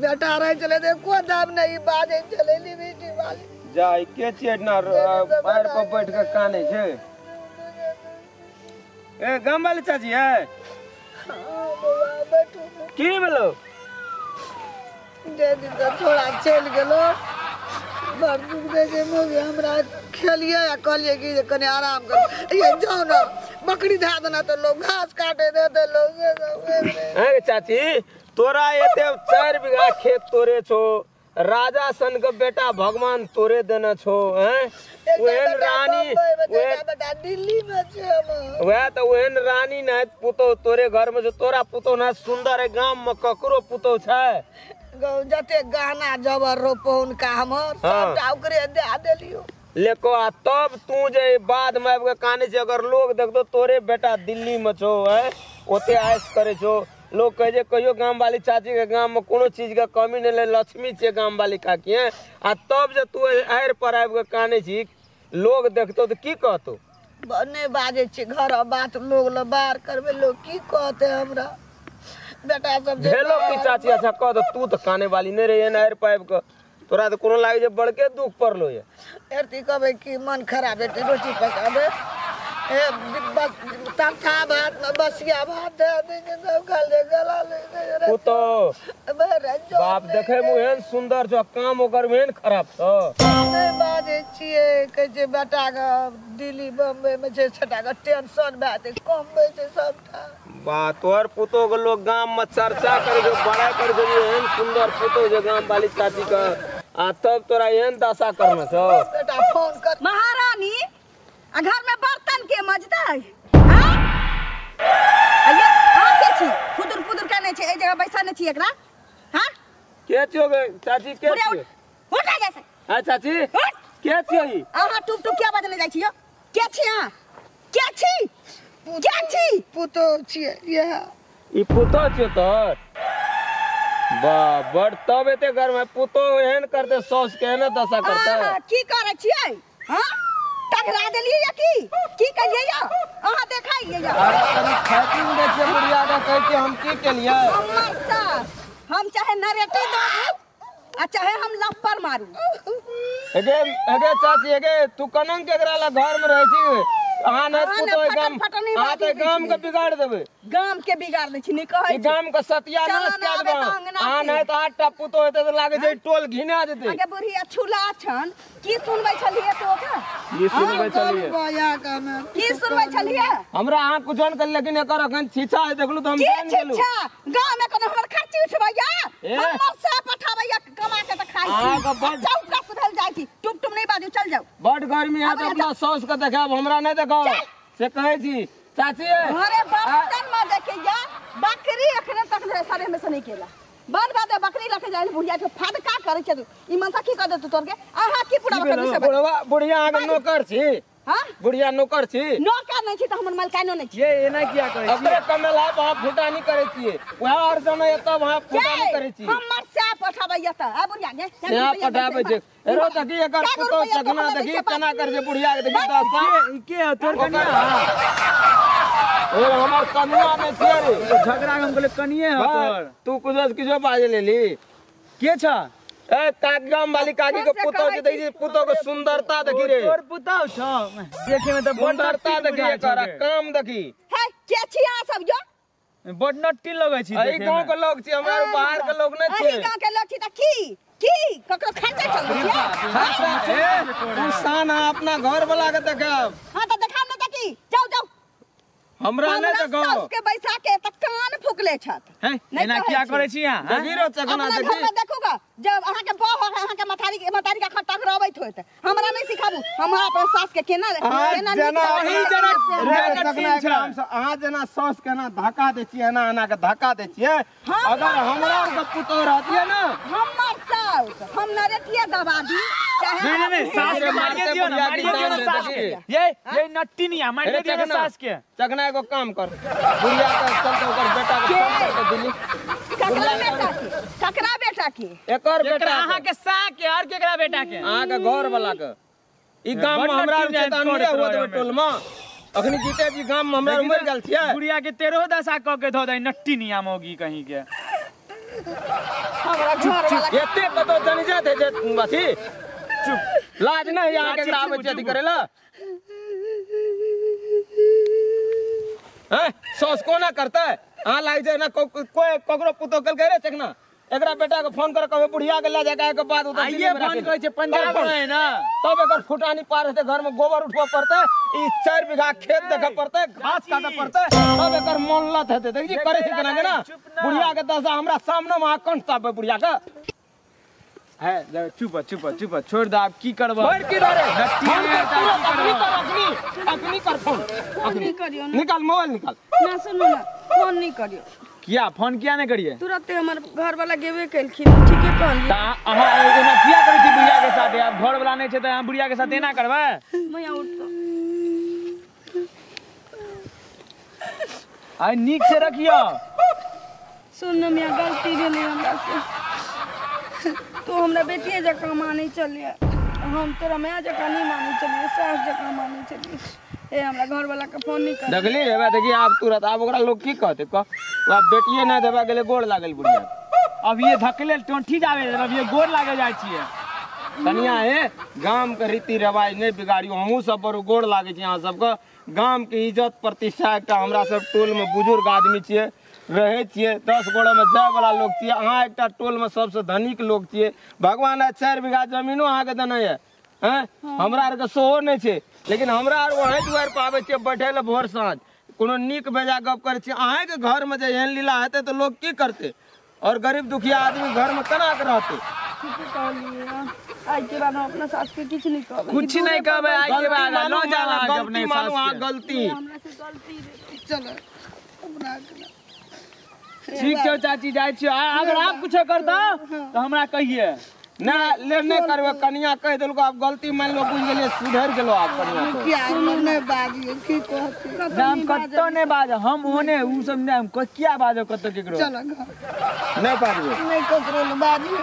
बेटा रहे चले दे को दाम नहीं बाजे चले ली बेटी वाली जाई के चेट ना पैर पर बैठ के काने छे ए गाम वाली चाची है बैठो की बोलो जे दिन तो थोड़ा चल गेलो बड़ दुख दे जे मोगे हमरा खेलिए या कहलिए कि जे कने आराम कर ये जाओ ना बकरी धा देना तो लोग घास काटे देते लोग ए चाची तोरा एते 4 बीघा खेत तोरे छो राजा सन के बेटा भगवान तोरे देना छो हैं ओहन रानी बेटा दिल्ली में छे हम वह तो ओहन रानी ना पुतो तोरे घर में जो तोरा पुतो ना सुंदर है गांव में ककरो पुतो छै जते गहना जबर रोपो उनका हमर सबटा ओकरे दे देलियो लेको आ तब तू जे बाद में आब के काने से अगर लोग देख दो तोरे बेटा दिल्ली में छो है ओते आइस करे छो लोग कहे जे कहियो गांव वाली चाची के गांव में कोनो चीज के कमी नहीं ले लक्ष्मी छे गांव वाली काकी है आ तब जे तू आएर पर आब के काने छी लोग देखतो तो की कहतो नहीं बाजे छे घर बात लोग ल बाहर करबे लोग की कहते हमरा बेटा सब भेलो की चाची अच्छा कह दो तू तो काने वाली नहीं रही आएर पाइब के तोरा तो कोनो लागे जे बड़के दुख पड़लो है एरती कहबे कि मन खराब बेटी रोटी पकाबे ए बस तखा भात न बसिया भात दे दे सब खा ले गला ले पुतो बाप देखे मुहेन सुंदर जो काम ओकर मेन खराब छ नहीं बाजे छिए कहे जे बेटा के दिल्ली बम्बई में छे छटा के टेंशन बाते कम छे सबटा बा तोर पुतो के लोग गांव में चर्चा करे जो बड़ा कर जो एहन सुंदर पुतो जो गांव वाली चाची का आ तब तोरा एहन दशा करना छ बेटा फोन कर महारानी घर में बर्तन के मजदा है हां अये हां के छी फुदुर फुदुर करने छे ए जगह बैसा ने छी एकरा हां के छियो गे चाची के छियो उठा जैसे हां चाची के छियो ई आहा टुप टुप क्या बजने जाई छियो के छी हां के छी क्या छी पुतो छिए ये ई पुतो छियो तोर बा बड़ तब एते घर में पुतो एहन करते सौस के न दशा करता की करे छियै हां टकरा देलिए या की करिए या आहा देखाइए या अरे तनी खाती में देखिए बुढ़िया का कह के हम की के लिए हम चाहे नरेटी दो आ चाहे हम लप्पर मारू एगे चाची एगे तू कनंग केकरा ला घर में रहै छी आहा न पुतो एकदम आ ते गाम के बिगाड़ देबे गाम के बिगाड़ दै छी नि कहै ई गाम के सत्यानाश कऽ देबे आ नै त आठटा पुतो हेते त लागे छै टोल घिना देते आगे बुढ़िया छुला छन की सुनबै छलिए तो का ये सुनबै छलिए बाया का में की सुनबै छलिए हमरा अहाँ कुछन कर लेकिन एकर अखन छीछा देखलु त हम जान गेलु गाम में कोनो हमर खर्ची उठबैया हमर से पठाबैया कमा के त खाइ छी चौका सुधल जाइ छी टुप टुप नहीं बाजू चल जाओ बड गर्मी है त अपना सौस के देखाब हमरा नै देखाओ से कहै छी चाची अरे बर्तन में देखिया बकरी अखने तक सारे में से नहीं केला बाद बाद बकरी रखे जाए बुढ़िया के फदका करे छ ई मनसा की कर दे तू तोर के आहा की पूरा बकरी से बुढ़िया आगे नौकर छी हां बुढ़िया नौकर छी नौकर नहीं छी त हमर मालकानो नहीं छी ये एना किया करे छी अबे कमला वहां फुटानी करे छी वहां और समय त वहां फुटानी करे छी हमर से पठाबैया त आ बुढ़िया ने से पठाबे छै एरो तकी एकर पुतो सगना देखी केना कर जे बुढ़िया के देखी त के तोर कनिया और हमार कनुआ में छे रे झगड़ा हम कहले कनिए ह तोर तू कुछ किछो बाजे लेली के छ ए कागम वाली काकी के पुतो के देखी पुतो के सुंदरता देखी रे तोर पुताव छ देखे में त सुंदरता देखी एकर काम देखी है के छी आ सब जो बड नट्टी लगै छी एई गांव के लोग छी हमरा बाहर के लोग नै छी एई गांव के लोग छी त की ककरो खर्चा चल ए तू साना अपना घर वाला के देखब हां त देखाम न त की जाओ जाओ हमरा नै देखो के बैसा के त कान फुकले छत है एना किया करे छी यहां देखी रो चकना देखी देखोगा जब अहाँ के बहु अहाँ के मतारी का खट्टा करबैत होत हमरा नहीं सिखाबू हमरा अपन सास के केना जना ही जना अहाँ जना सास केना धक्का दै छी एना एना के धक्का दै छी अगर हमरा के पुतो रहतिए ना हमर सास हम नरेटिया दबा दी नहीं सास के मारिए दियो ना सास के ये नट्टी नहीं मारिए दियो ना सास के चकना एगो काम कर बुढ़िया के चलते ओकर बेटा के फोन करके दिल्ली ककरा बेटा के एकर बेटा अहाँ के सा के और केकरा बेटा के अहाँ के घर वाला के ई गांव में हमरा चेतन नहीं होत टोल में अखनी जीते जी गांव में हमरा उमर गेल छियै बुढ़िया के 13 दशा क के धो दई नट्टी निया मोगी कहीं के हमरा घर वाला एते कतो जानी जाते जे अथी चुप लाज नहीं यहाँ के आवे अथी करेला हैं सोच कोना करता है हां लाग जाए ना कोई ककरो पुतो कल करे चकना एकरा बेटा के फोन कर कहबे बुढ़िया के ले जाके के बाद उधर आइए फोन करे छे पंजाब है ना तब एकर फुटानी पार होते घर में गोबर उठवा पड़ता है ई 4 बीघा खेत देखे पड़ता है घास काटे पड़ता है तब एकर मन लत हेते देखी करे छै केना के ना बुढ़िया के दशा हमरा सामने में कंठ तापे बुढ़िया के है चुप छोड़ दे आप की करबो बैठ की रे नट्टी अग्नि कर फोन नहीं करियो ना निकाल मोबाइल निकाल ना सुनो ना फोन नहीं करियो किया फोन किया नहीं करिए तुरंत हमर घर वाला गेबे केलखिन ठीक है कहलिए अहाँ एना किया करै छी बुढ़िया के साथ आप घर वाला नहीं छै त हम बुढ़िया के साथ एना करबै मैं उठ आई नीक से रखियो सुन ना मियां गलती भेलै हमरा से तू हमरा बेटिए जकां माने चलिए हम तोरा माय जकां नहीं माने चलिए सास जकां माने चलिए ए हमरा घर वाला के फोन नहीं कर देखली हेबा देखी आप तुरंत आप ओकरा लोग की कहते आप बेटिए ना देबा गेले गोड़ लागल बुढ़िया अब ये धकेले टोंठी जावे अब ये गोर लागे जाय छिए कनिया है गांव के रीति रिवाज नहीं बिगाड़ियो हमहू सब पर गोड़ लागे छी अहाँ सबके गांव के इज्जत प्रतिष्ठा एकटा हमरा सब टोल में बुजुर्ग आदमी छिए रहे छिए 10 गोड़ा में जाय वाला लोग छिए अहाँ एकटा टोल में सबसे धनिक लोग छिए भगवान 4 बीघा जमीनो अहाँ के देने है हैं हमरा आर के सोहो नहीं छे लेकिन हमरा आर वहीं दुआर पे आवे छिए बैठे ले भोर साँझ कोनो नीक बेजा गप करे छिए अहाँ के घर में जे एहन लीला हेते तो लोग की करते और गरीब दुखिया आदमी घर में केना के रहते आज के बाद हम अपना सास के कुछ नहीं कहब कुछ नहीं कहबै आई के बाद लो जाना अपने मानो सास गलती हमरा से गलती रे चलो अपना ठीक छै चाची जाय छी अगर आप कुछ करता तो हमरा कहिए ना ले नहीं करबे कनिया कह देलको आप गलती मान लो बुझ गेलिए सुधर गेलो आप कनिया को क्या नहीं बाजिए की कहते नाम कत्तो नहीं बाज हम होने उ सब ने हम किया बाजो कत्तो केकरो चलो घर नहीं पारबे नहीं ककरो बाजिए